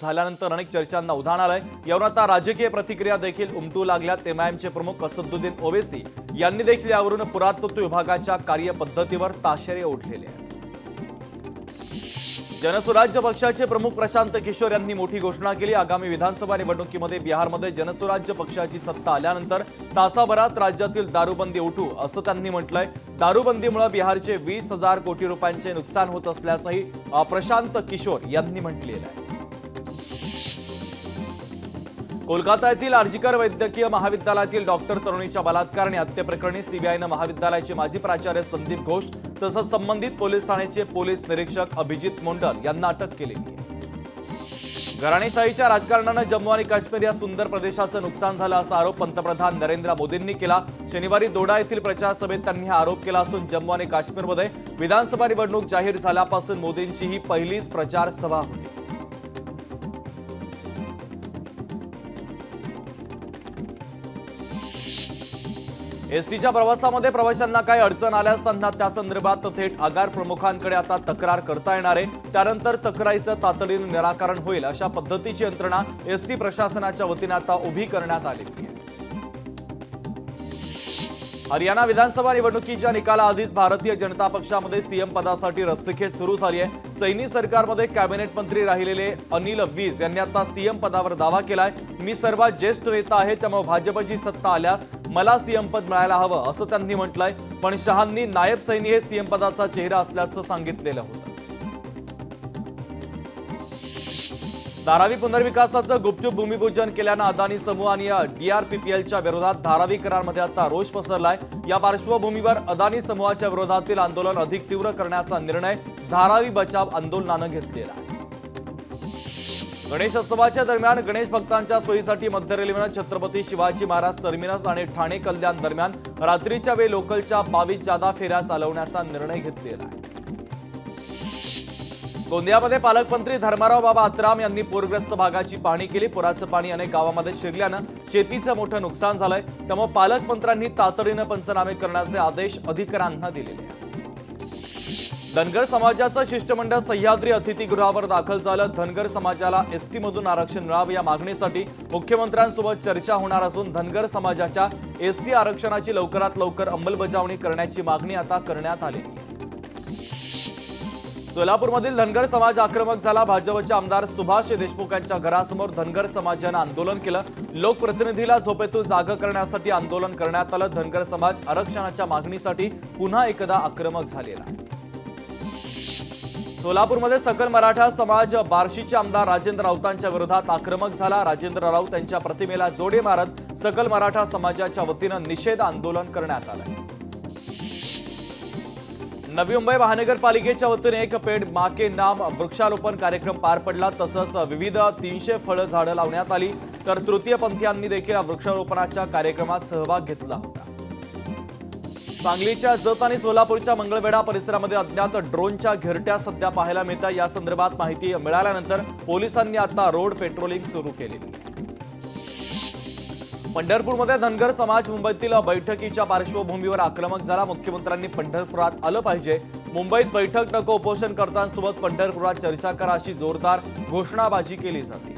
झाल्यानंतर अनेक चर्चांना उधाण आलंय। यावर आता राजकीय प्रतिक्रिया देखील उमटू लागल्यात। एमआयएमचे प्रमुख असदुद्दीन ओवैसी यांनी देखील यावरून पुरातत्व विभागाच्या कार्यपद्धतीवर ताशेरे ओढलेले आहेत। जनसुराज्य पक्षाचे प्रमुख प्रशांत किशोर यांनी मोठी घोषणा केली। आगामी विधानसभा निवडणुकीमध्ये बिहारमध्ये जनसुराज्य पक्षाची सत्ता आल्यानंतर तासाभरात राज्यातील दारूबंदी उठू असं त्यांनी म्हटलंय। दारूबंदीमुळे बिहारचे 20,000 कोटी रुपयांचे नुकसान होत असल्याचंही प्रशांत किशोर यांनी म्हटलेलं आहे। कोलकाता येथील आर्जिकर वैद्यकीय महाविद्यालयातील डॉक्टर तरुणीच्या बलात्कार आणि हत्येप्रकरणी सीबीआयनं महाविद्यालयाचे माजी प्राचार्य संदीप घोष तसंच संबंधित पोलीस ठाण्याचे पोलीस निरीक्षक अभिजित मोंडल यांना अटक केली आहे। घराणेशाहीच्या राजकारणानं जम्मू आणि काश्मीर या सुंदर प्रदेशाचं नुकसान झालं असा आरोप पंतप्रधान नरेंद्र मोदींनी केला। शनिवारी दोडा येथील प्रचार सभेत त्यांनी हा आरोप केला असून जम्मू आणि काश्मीरमध्ये विधानसभा निवडणूक जाहीर झाल्यापासून मोदींची ही पहिलीच प्रचार सभा होती। एसटीच्या प्रवासामध्ये प्रवाशांना काही अडचण आल्यास त्यांना त्या संदर्भात थेट आगार प्रमुखांकडे आता तक्रार करता येणार आहे। त्यानंतर तक्रारीचं तातडीने निराकरण होईल अशा पद्धतीची यंत्रणा एसटी प्रशासनाच्या वतीने आता उभी करण्यात आली आहे। हरियाणा विधानसभा निवडणुकीच्या निकालाआधीच भारतीय जनता पक्षामध्ये सीएम पदासाठी रस्सीखेच सुरू झाली आहे। सैनी सरकारमध्ये कॅबिनेट मंत्री राहिलेले अनिल वीज यांनी आता सीएम पदावर दावा केलाय। मी सर्वात ज्येष्ठ नेता आहे, त्यामुळे भाजपची सत्ता आल्यास मला सीएम पद मिळायला हवं असं त्यांनी म्हटलंय। पण शहांनी नायब सैनी हे सीएम पदाचा चेहरा असल्याचं सांगितलेलं होतं। धारावी पुनर्विकासाचं गुपचूप भूमिपूजन केल्यानं अदानी समूह आणि डीआरपीपीएलच्या विरोधात धारावी करारमध्ये आता रोष पसरलाय। या पार्श्वभूमीवर अदानी समूहाच्या विरोधातील आंदोलन अधिक तीव्र करण्याचा निर्णय धारावी बचाव आंदोलनानं घेतलेला आहे। गणेशोत्सवाच्या दरम्यान गणेश भक्तांच्या सोयीसाठी मध्य रेल्वेनं छत्रपती शिवाजी महाराज टर्मिनस आणि ठाणे कल्याण दरम्यान रात्रीच्या वेळी लोकलच्या 22 जादा फेऱ्या चालवण्याचा निर्णय घेतलेला आहे। गोंदियामध्ये पालकमंत्री धर्माराव बाबा आत्राम यांनी पूरग्रस्त भागाची पाहणी केली। पुराचं पाणी अनेक गावांमध्ये शिरल्यानं शेतीचं मोठं नुकसान झालंय, त्यामुळे पालकमंत्र्यांनी तातडीनं पंचनामे करण्याचे आदेश अधिकाऱ्यांना दिलेले आहेत। धनगर समाजाचं शिष्टमंडळ सह्याद्री अतिथीगृहावर दाखल झालं। धनगर समाजाला एसटी मधून आरक्षण मिळावं या मागणीसाठी मुख्यमंत्र्यांसोबत चर्चा होणार असून धनगर समाजाच्या एसटी आरक्षणाची लवकरात लवकर अंमलबजावणी करण्याची मागणी आता करण्यात आली आहे। सोलापूरमधील धनगर समाज आक्रमक झाला। भाजपचे आमदार सुभाष देशमुख यांच्या घरासमोर धनगर समाजानं आंदोलन केलं। लोकप्रतिनिधीला झोपेतून जागा करण्यासाठी आंदोलन करण्यात आलं। धनगर समाज आरक्षणाच्या मागणीसाठी पुन्हा एकदा आक्रमक झालेला आहे। सोलापूरमध्ये सकल मराठा समाज बार्शीचे आमदार राजेंद्र राऊतांच्या विरोधात आक्रमक झाला। राजेंद्र राऊत यांच्या प्रतिमेला जोडे मारत सकल मराठा समाजाच्या वतीनं निषेध आंदोलन करण्यात आलं। नवी मुंबई महानगरपालिकेच्या वतीने एक पेड़ मां के नाम वृक्षारोपण कार्यक्रम पार पडला। तसंच विविध 300 फळ झाडं लावण्यात आली। तर तृतीयपंथीयांनी देखील वृक्षारोपणाच्या कार्यक्रमात सहभाग घेतला होता। सांगलीच्या जत आणि सोलापूरच्या मंगळवेढा परिसरामध्ये अज्ञात ड्रोनच्या घिरट्या सध्या पाहायला मिळतात। या संदर्भात माहिती मिळाल्यानंतर पोलिसांनी आता रोड पेट्रोलिंग सुरू केली। पंढरपूरमध्ये धनगर समाज मुंबईतील बैठकीच्या पार्श्वभूमीवर आक्रमक झाला। मुख्यमंत्र्यांनी पंढरपुरात आलं पाहिजे, मुंबईत बैठक नको, उपोषण कर्त्यांसोबत पंढरपुरात चर्चा करा अशी जोरदार घोषणाबाजी केली जाते।